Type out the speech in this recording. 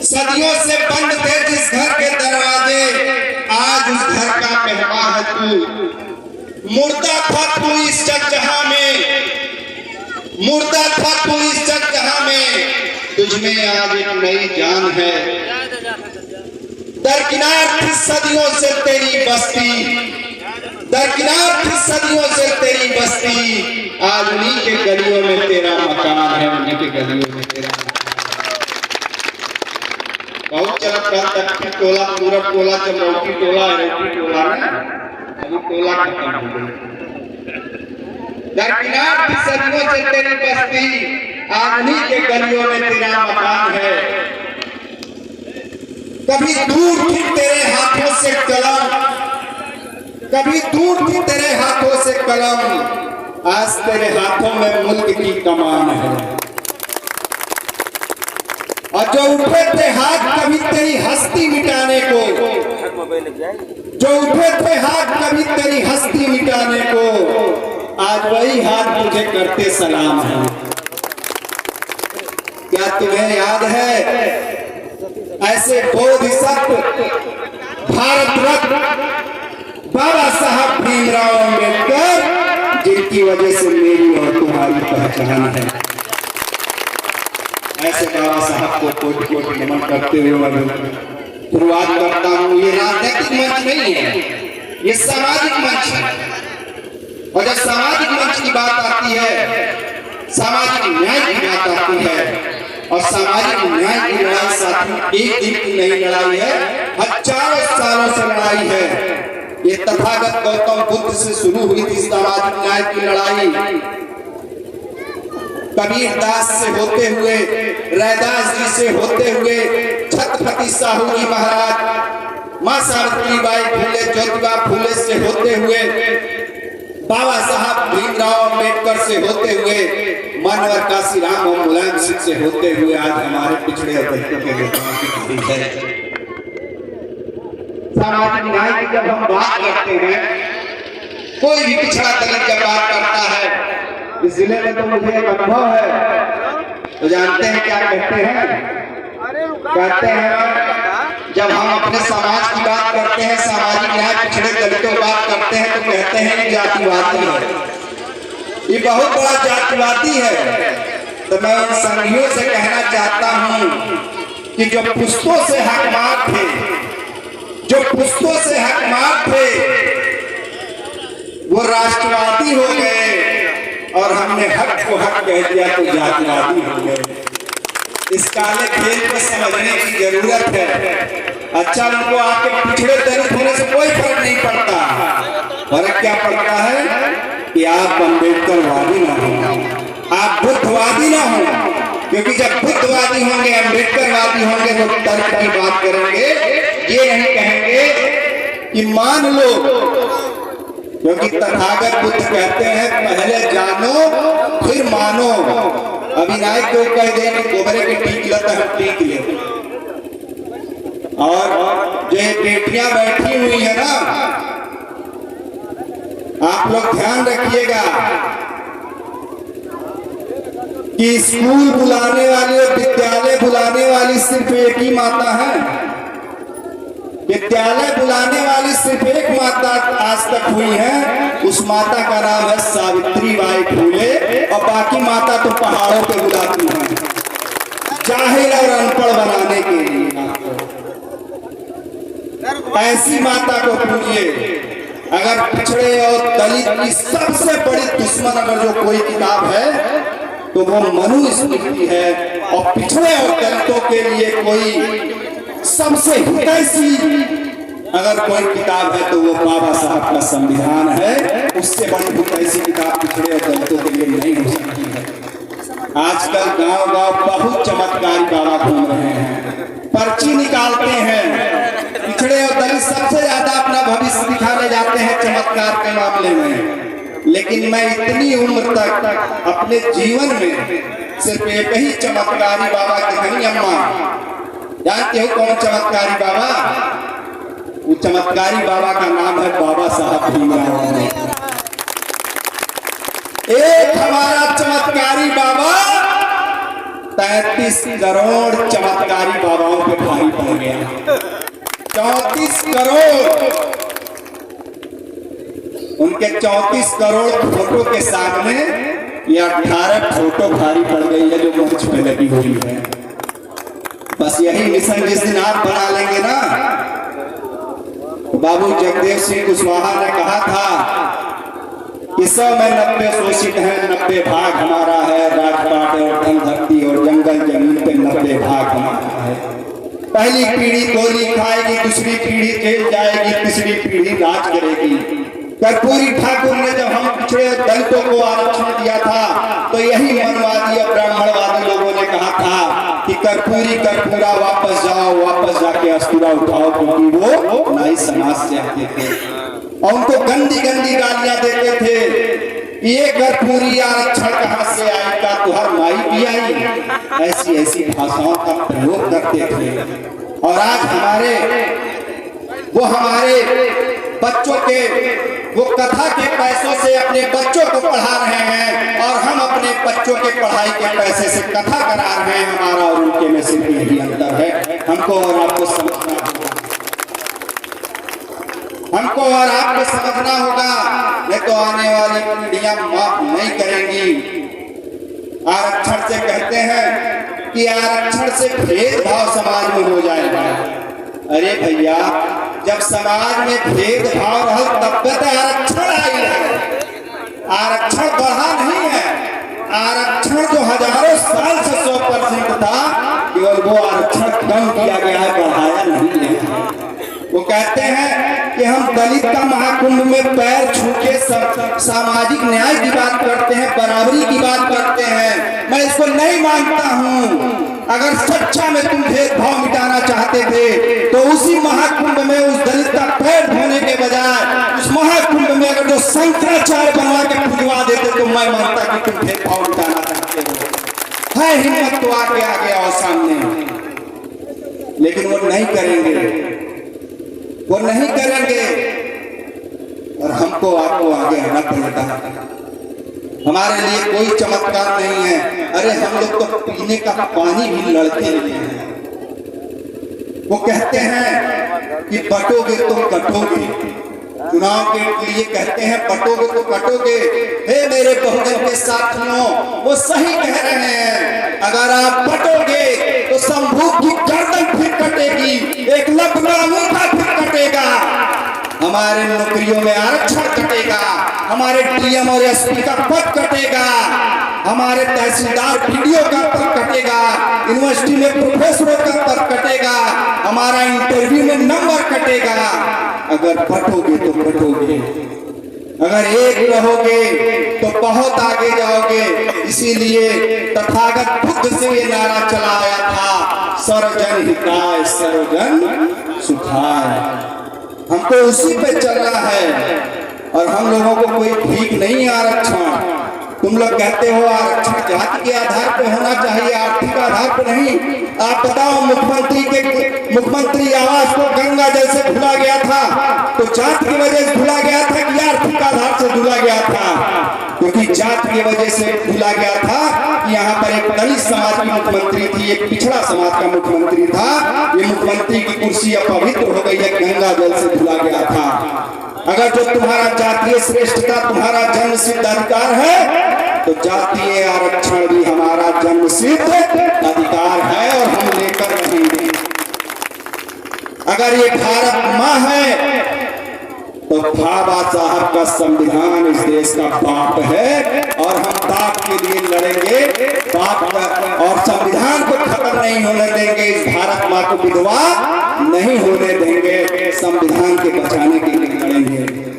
सदियों से बंद थे जिस घर के दरवाजे, आज उस घर का मेहमान है तू। मुर्दा था तू इस जगजहां में, मुर्दा था तू इस जगजहां में, तुझमें आज एक नई जान है। दरकिनार थी सदियों से तेरी बस्ती, दरकिनार थी सदियों से तेरी बस्ती, आज उन्हीं के गलियों में तेरा मकान है, उन्हीं के गलियों में तेरा। बहुत चलत रहता टोला, पूरब टोला, चमरौती टोला, अरौती टोला ना, अभी टोला खत्म हो गया। दरकिनार थी सदियों से तेरी बस्ती, आज उन्हीं के गलियों में तेरा मकान है। कभी दूर थी तेरे हाथों से कलम, कभी दूर थी तेरे हाथों से कलम, आज तेरे हाथों में मुल्क की कमान है। और जो उठे थे हाथ कभी तेरी हस्ती मिटाने को, जो उठे थे हाथ कभी तेरी हस्ती मिटाने को, आज वही हाथ तुझे करते सलाम है। क्या तुम्हें याद है ऐसे बोधिसत्व भारत रत्न बाबा साहब भीमराव अम्बेडकर, जिनकी वजह से मेरी और तुम्हारी पहचान है। ऐसे बाबा साहब को कोटि कोटि नमन करते हुए शुरुआत करता हूँ। ये राजनीतिक मंच नहीं है, ये सामाजिक मंच है। और जब सामाजिक मंच की बात आती है, सामाजिक न्याय की बात आती है, और सामाजिक न्याय की लड़ाई साथी एक दिन की नहीं लड़ाई है, हजारों सालों से लड़ाई है। ये तथागत गौतम बुद्ध से शुरू हुई थी सामाजिक न्याय की लड़ाई। कबीर दास से होते हुए, रैदास जी से होते हुए, छत्रपति साहू जी महाराज, मां सावित्री बाई फुले, ज्योतिबा फुले से होते हुए, बाबा साहब भीमराव अम्बेडकर से होते हुए, मानवर काशीराम और मुलायम सिंह से होते हुए, आज हमारे पिछड़े और दलितों के नेताओं की बात है। सामाजिक न्याय की जब हम बात करते हैं, कोई भी पिछड़ा दलित जब बात करता है, इस जिले में तो मुझे एक अनुभव है, तो जानते हैं क्या कहते हैं? कहते हैं जब हम अपने समाज की बात करते हैं, सामाजिक न्याय पिछड़े दलितों की बात करते हैं, तो कहते हैं ये जातिवादी है, ये बहुत बड़ा जातिवादी है। तो मैं उन संघियों से कहना चाहता हूं कि जो पुश्तों से हकमार थे, जो पुश्तों से हकमार थे, वो राष्ट्रवादी हो गए, और हमने हक को हक कह दिया तो जातिवादी हो गए। इस काले खेल को समझने की जरूरत है। अच्छा, उनको आपके पिछड़े दलित होने से कोई फर्क नहीं पड़ता। फर्क क्या पड़ता है कि आप अम्बेडकरवादी ना हो, आप बुद्धवादी ना हो, क्योंकि जब बुद्धवादी होंगे, अम्बेडकरवादी होंगे, तो तर्क की बात करेंगे, ये नहीं कहेंगे कि मान लो, क्योंकि तथागत बुद्ध कहते हैं पहले जानो फिर मानो। अविनायक को कह दें कि गोबरे के टीक लता है, टीक ले। और जो बेटियां बैठी हुई है ना, आप लोग ध्यान रखिएगा कि स्कूल बुलाने वाली और विद्यालय बुलाने वाली सिर्फ एक ही माता है। विद्यालय बुलाने वाली सिर्फ एक माता आज तक हुई है, उस माता का नाम है सावित्री बाई फुले, और बाकी माता तो पहाड़ों पे बुलाती हैं जाहिल और अनपढ़ बनाने के लिए। ऐसी माता को पूजिए। अगर पिछड़े और दलित की सबसे बड़ी दुश्मन अगर जो कोई किताब है तो वो मनुस्मृति है, और पिछड़े और दलितों के लिए कोई सबसे हितैषी अगर कोई किताब है तो वो बाबा साहब का संविधान है। उससे बड़ी हितैषी किताब पिछड़े और दलितों के लिए नहीं हो सकती है। आजकल गांव-गांव बहुत चमत्कारी बाबा घूम रहे हैं, पर्ची निकालते हैं, पिछड़े और दलित सबसे ज्यादा अपना भविष्य दिखाने जाते हैं चमत्कार के मामले में। लेकिन मैं इतनी उम्र तक अपने जीवन में सिर्फ एक ही चमत्कारी बाबा की नहीं, अम्मा जानते हो कौन चमत्कारी बाबा? वो चमत्कारी बाबा का नाम है बाबा साहब भीमराव अम्बेडकर। एक हमारा चमत्कारी बाबा 33 करोड़ चमत्कारी बाबाओं के 34 करोड़ उनके 34 करोड़ फोटो के सामने ये 18 फोटो भारी पड़ गई है जो मंच पे लगी हुई है। बस यही मिशन जिस दिन आप बना लेंगे ना, बाबू जगदेव सिंह कुशवाहा ने कहा था कि 100 में 90 शोषित हैं, 90 भाग हमारा है, राजपाट और धन धरती और जंगल जमीन पे 90 भाग हमारा है। पहली पीढ़ी गोली खाएगी, दूसरी पीढ़ी जेल जाएगी, तीसरी पीढ़ी राज करेगी। कर्पूरी ठाकुर ने जब हम पिछड़े दलितों को आरक्षण दिया था तो यही मनवादी और ब्राह्मणवादी लोगों ने कहा था कि कर्पूरी कर्पूरा वापस जाओ, वापस जाके अस्तूरा उठाओ, क्योंकि वो नाई समाज से आते थे और उनको गंदी गंदी गालियां देते थे। ये कर्पूरी आरक्षण कहां से आएगा, तुहर माई भी आई, ऐसी ऐसी भाषाओं का प्रयोग करते थे। और आज हमारे बच्चों के वो कथा के पैसों से अपने बच्चों को पढ़ा रहे हैं और हम अपने बच्चों के पढ़ाई के पैसे से कथा करा रहे हैं। हमारा और उनके में सिर्फ यही अंतर है। हमको और आपको समझना होगा, नहीं तो आने वाली पीढ़ियां माफ नहीं करेंगी। आरक्षण से कहते हैं कि आरक्षण से भेदभाव समाज में हो जाएगा। अरे भैया, जब समाज में भेदभाव रहा तब तो आरक्षण आई है। आरक्षण बढ़ा नहीं है। आरक्षण जो हजारों साल से 100% था, केवल वो आरक्षण कम किया गया है, बढ़ाया नहीं है। वो कहते हैं कि हम दलित का महाकुंभ में पैर छू के सामाजिक न्याय की बात करते हैं, बराबरी की बात करते हैं। मैं इसको नहीं मानता हूँ। अगर सच्चा में तुम भेदभाव मिटाना चाहते थे तो उसी महाकुंभ में उस दलित का पैर धोने के बजाय उस महाकुंभ में अगर जो शंकराचार्य बनवा के पूजवा देते तो मैं मानता कि तुम भेदभाव मिटाना चाहते हो। है हिम्मत तो आगे आ गया और सामने, लेकिन वो नहीं करेंगे, वो नहीं करेंगे और हमको आपको आगे आना पड़ेगा। हमारे लिए कोई चमत्कार नहीं है। अरे हम लोग तो पीने का पानी भी लड़ते हैं। वो कहते हैं कि बटोगे तो कटोगे, चुनाव के लिए कहते हैं बटोगे तो कटोगे। हे मेरे बहुजन के साथियों, वो सही कह रहे हैं। अगर आप बटोगे तो शंभू की गर्दन फिर कटेगी, एक लपका अंगूठा फिर कटेगा, हमारे नौकरियों में आरक्षण कटेगा, हमारे डीएम और एसपी का पद कटेगा, हमारे तहसीलदार पीडीओ का पद कटेगा, यूनिवर्सिटी में प्रोफेसरों का पद कटेगा, हमारा इंटरव्यू में नंबर कटेगा। अगर बटोगे तो बटोगे, अगर एक रहोगे तो बहुत आगे जाओगे। इसीलिए तथागत बुद्ध से ये नारा चलाया था, सर्वजन हिताय सर्वजन सुखाय। हमको उसी पे चलना है और हम लोगों को कोई भीख नहीं। आरक्षण तुम लोग कहते हो आरक्षण जाति के आधार पे होना चाहिए, आर्थिक आधार पे नहीं। आप बताओ, मुख्यमंत्री आवास को गंगा जल से धुला गया था तो जात की वजह से धुला गया था कि आर्थिक आधार से धुला गया था? क्योंकि जात की वजह से धुला गया था कि यहाँ पर एक दलित समाज की मुख्यमंत्री थी, एक पिछड़ा समाज का मुख्यमंत्री था। ये मुख्यमंत्री की कुर्सी अपवित्र हो गई है, गंगा जल से धुला गया था। अगर जो तुम्हारा जातीय श्रेष्ठता तुम्हारा जन्म सिद्ध अधिकार है तो जातीय आरक्षण भी हमारा जन्म सिद्ध अधिकार है और हम लेकर रहेंगे। अगर ये भारत माँ है तो बाबा साहब का संविधान इस देश का बाप है और हम बाप के लिए लड़ेंगे। बाप और संविधान को खत्म नहीं होने देंगे, इस भारत माँ को विधवा नहीं होने देंगे, संविधान के बचाने के लिए लड़ेंगे।